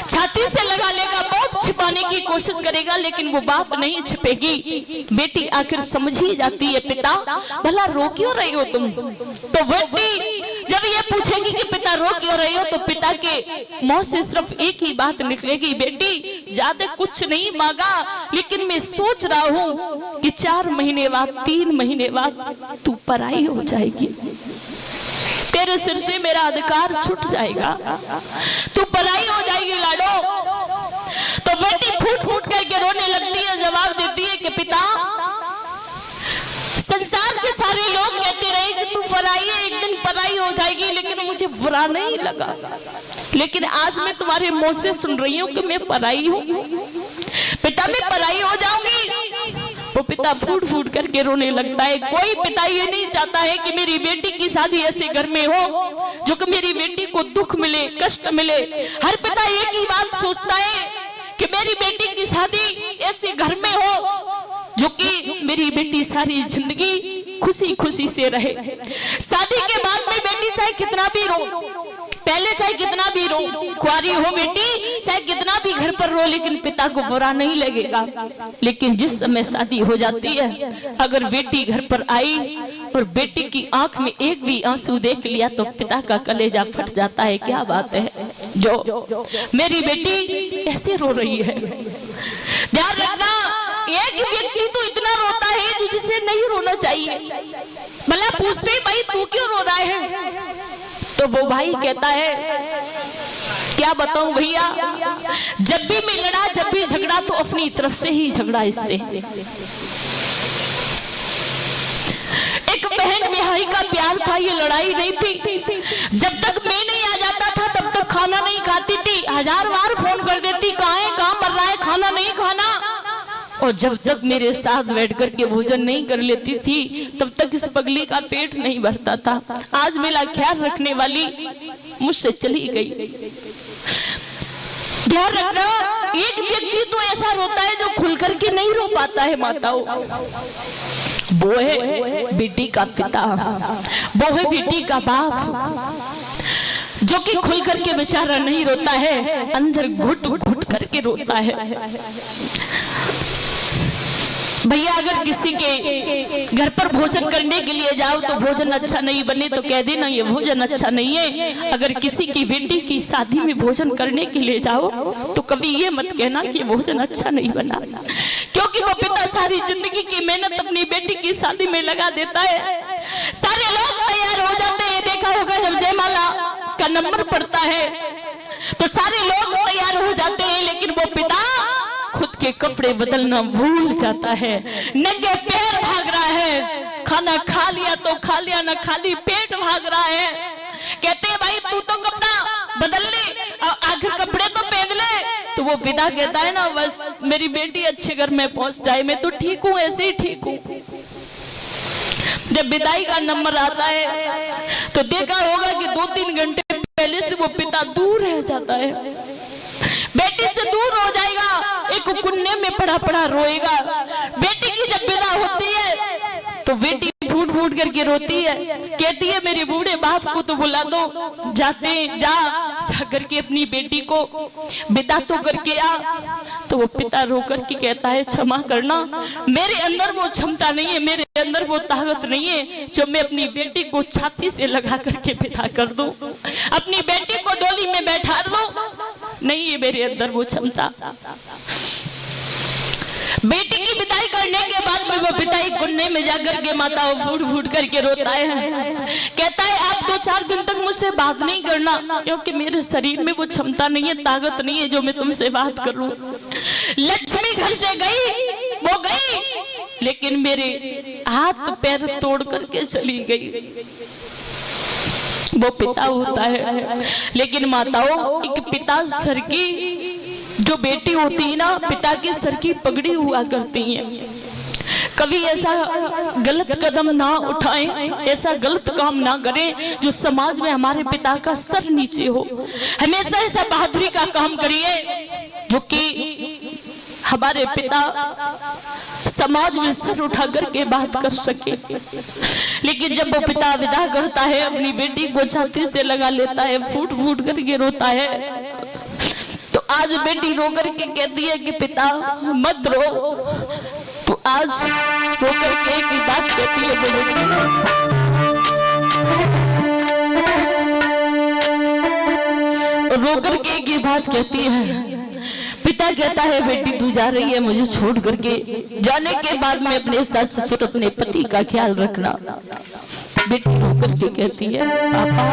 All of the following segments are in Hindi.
छाती से लगा लेगा, बहुत छिपाने की कोशिश करेगा, लेकिन वो बात नहीं छिपेगी। बेटी आखिर समझ ही जाती है, पिता भला रो क्यों रही हो तुम? तो बेटी जब ये पूछेगी कि पिता रो क्यों रही हो, तो पिता के मुंह से सिर्फ एक ही बात निकलेगी, बेटी ज्यादा कुछ नहीं मांगा, लेकिन मैं सोच रहा हूँ कि 4 महीने बाद 3 महीने बाद तू पराई हो जाएगी, तेरे सिर से मेरा अधिकार छूट जाएगा, तू पराई हो जाएगी लाडो। तो बेटी फूट फूट करके रोने लगती है, जवाब देती है कि पिता संसार के सारे लोग कहते रहे कि तू पराई है, एक दिन पराई हो जाएगी, लेकिन मुझे बुरा नहीं लगा, लेकिन आज मैं तुम्हारे मुंह से सुन रही हूँ कि मैं पराई हूँ। पिता मैं पराई हो जाऊंगी। वो पिता फूट फूट करके रोने लगता है। कोई पिता ये नहीं चाहता है कि मेरी बेटी की शादी ऐसे घर में हो जो कि मेरी बेटी को दुख मिले, कष्ट मिले। हर पिता एक ही बात सोचता है कि मेरी बेटी की शादी ऐसे घर में हो जो कि मेरी बेटी सारी जिंदगी खुशी खुशी से रहे। शादी के बाद में बेटी चाहे कितना भी रो, पहले चाहे कितना भी रो, कुंवारी हो बेटी चाहे कितना भी घर पर रो, लेकिन पिता को बुरा नहीं लगेगा। लेकिन जिस समय शादी हो जाती है, अगर बेटी घर पर आई और बेटी की आंख में एक भी आंसू देख लिया तो पिता का कलेजा फट जाता है। क्या बात है जो मेरी बेटी ऐसे रो रही है। ध्यान रखना, एक व्यक्ति तो इतना रोता है जिसे नहीं रोना चाहिए। भला पूछते भाई तू क्यों रो रहा है, तो वो भाई कहता है क्या बताऊं भैया, जब भी मैं लड़ा, जब भी झगड़ा तो अपनी तरफ से ही झगड़ा। इससे एक बहन भाई का प्यार था, ये लड़ाई नहीं थी। जब तक मैं नहीं आ जाता था तब तक खाना नहीं खाती थी, 1000 बार फोन कर देती कहाँ है, कहाँ मर रहा है, खाना नहीं खाना। और जब तक मेरे साथ बैठ कर के भोजन नहीं कर लेती थी तब तक इस पगली का पेट नहीं भरता था। आज मेरा ख्याल रखने वाली मुझसे चली गई। ध्यान रखना, एक व्यक्ति तो ऐसा रोता है जो खुल करके नहीं रो पाता है माताओं। वो है बेटी का पिता, वो है बेटी का बाप, जो कि खुल करके बेचारा नहीं रोता है, अंदर घुट घुट करके रोता है। भैया अगर किसी के घर पर भोजन करने के लिए जाओ तो भोजन अच्छा नहीं बने तो कह देना ये भोजन अच्छा नहीं है। अगर किसी की बेटी की शादी में भोजन करने के लिए जाओ तो कभी ये मत कहना कि भोजन अच्छा नहीं बना, क्योंकि वो पिता सारी जिंदगी की मेहनत अपनी बेटी की शादी में लगा देता है। सारे लोग तैयार हो जाते हैं, देखा होगा जब जयमाला का नंबर पड़ता है तो सारे लोग तैयार हो जाते हैं, लेकिन वो पिता खुद के कपड़े बदलना भूल जाता है, नंगे पैर भाग रहा है। खाना खा लिया तो खा लिया, ना खाली पेट भाग रहा है। कहते हैं भाई तू तो कपड़ा बदल ले, आखिर कपड़े तो पहन ले। तो वो पिता कहता है ना बस मेरी बेटी अच्छे घर में पहुंच जाए, मैं तो ठीक हूँ, ऐसे ही ठीक हूँ। जब विदाई का नंबर आता है तो देखा होगा कि 2-3 घंटे पहले से वो पिता दूर रह जाता है, बेटी से दूर हो जाएगा, एक कुन्ने में पड़ा पड़ा रोएगा। बेटी की जब विदा होती है तो बेटी फूट फूट करके रोती है, कहती है मेरे बूढ़े बाप को तो बुला दो, जाते जा करके अपनी बेटी को विदा तो करके आ। तो वो पिता रो करके कहता है क्षमा करना, मेरे अंदर वो क्षमता नहीं है, मेरे अंदर वो ताकत नहीं है जो मैं अपनी बेटी को छाती से लगा करके विदा कर दूं, अपनी बेटी को डोली में बैठा दूं, नहीं है मेरे अंदर वो क्षमता। बेटी की विदाई करने के बाद में वो पिता एक गुन्ने में जाकर के माताओं फूट फूट करके रोता है, कहता है आप 2-4 दिन तक मुझसे बात नहीं करना, क्योंकि मेरे शरीर में वो क्षमता नहीं है, ताकत नहीं है जो मैं तुमसे बात करूं। लक्ष्मी घर से गई, वो गई, लेकिन मेरे हाथ पैर तोड़ करके चली गई। वो पिता होता है, लेकिन माताओं एक पिता सर की जो बेटी होती है ना, पिता के सर की पगड़ी हुआ करती है। कभी ऐसा गलत कदम ना उठाएं, ऐसा गलत काम ना करें जो समाज में हमारे पिता का सर नीचे हो। हमेशा ऐसा बहादुरी का काम करिए जो कि हमारे पिता समाज में सर उठा करके बात कर सके। लेकिन जब वो पिता विदा करता है, अपनी बेटी को छाती से लगा लेता है, फूट फूट करके रोता है, तो आज बेटी रो करके कहती है कि पिता मत रो, तो आज रो करके एक ही बात कहती है, रो करके एक ही बात कहती है। पिता कहता है बेटी तू जा रही है मुझे छोड़ करके, जाने के बाद में अपने सास ससुर अपने पति का ख्याल रखना। बेटी रो करके कहती है पापा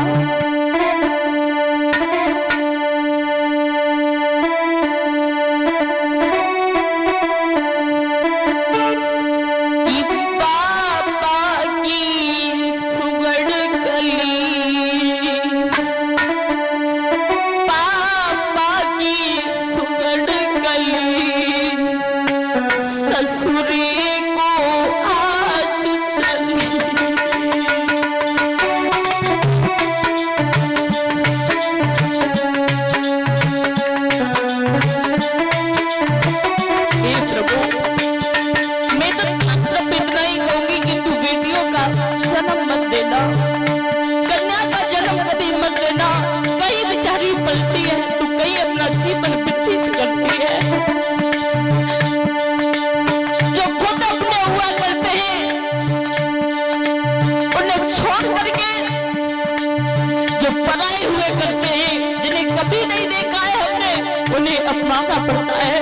अपनाना पड़ता है।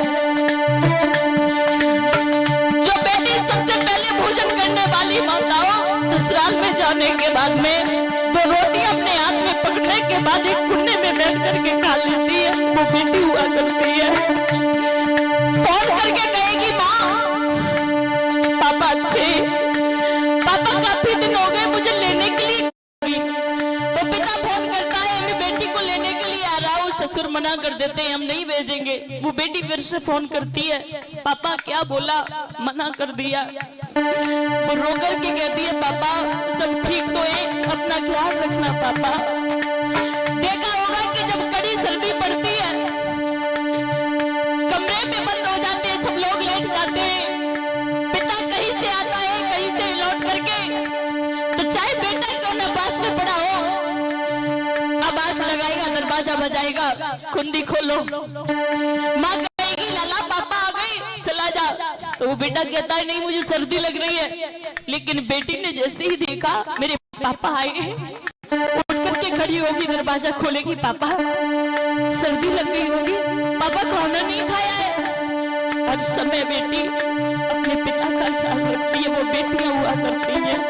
जो बेटी सबसे पहले भोजन करने वाली माताओं ससुराल में जाने के बाद में 2 रोटी अपने हाथ में पकड़ने के बाद एक कुन्ने में बैठ करके खा लेती है, वो बेटी हुआ करती है। फोन करके कहेगी माँ पापा अच्छे, पापा काफी दिन हो गए मुझे लेने के लिए। तो पिता फोन करता है मैं बेटी को लेने के लिए आ रहा हूँ, ससुर मना कर देते हैं हम नहीं भेजेंगे। वो बेटी फिर से फोन करती है पापा क्या बोला, मना कर दिया। वो रो करके कहती है पापा सब ठीक तो है, अपना ख्याल रखना पापा। देखा होगा कि जब कड़ी सर्दी पड़ती है कमरे में बंद हो जाते हैं, सब लोग लेट जाते हैं। पिता कहीं से आता है कहीं से लौट करके, तो चाहे बेटा क्यों ना पास में पड़ा हो, आवाज लगाएगा, दरवाजा बजाएगा, कुंडी खोलो। माँ कहेगी लाला पापा आ गए चला जा, तो वो बेटा कहता है नहीं मुझे सर्दी लग रही है। लेकिन बेटी ने जैसे ही देखा मेरे पापा आए हैं, उठ करके खड़ी होगी, दरवाजा खोलेगी, पापा सर्दी लग गई होगी, पापा खाना नहीं खाया है। हर समय बेटी अपने पिता का ख्याल रखती है, वो बेटियां हुआ करती हैं।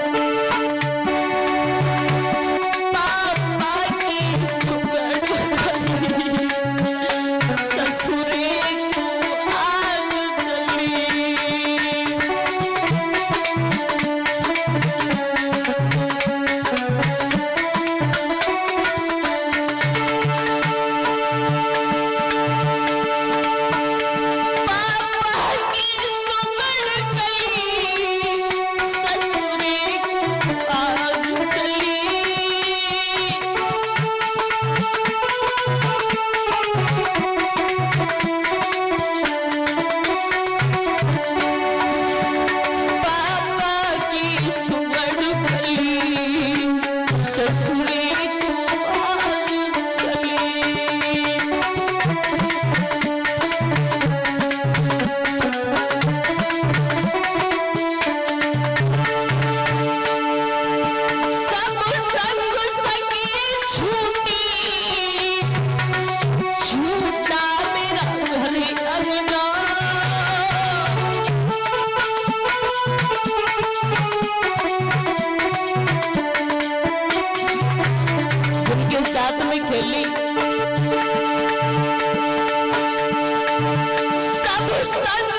सब संग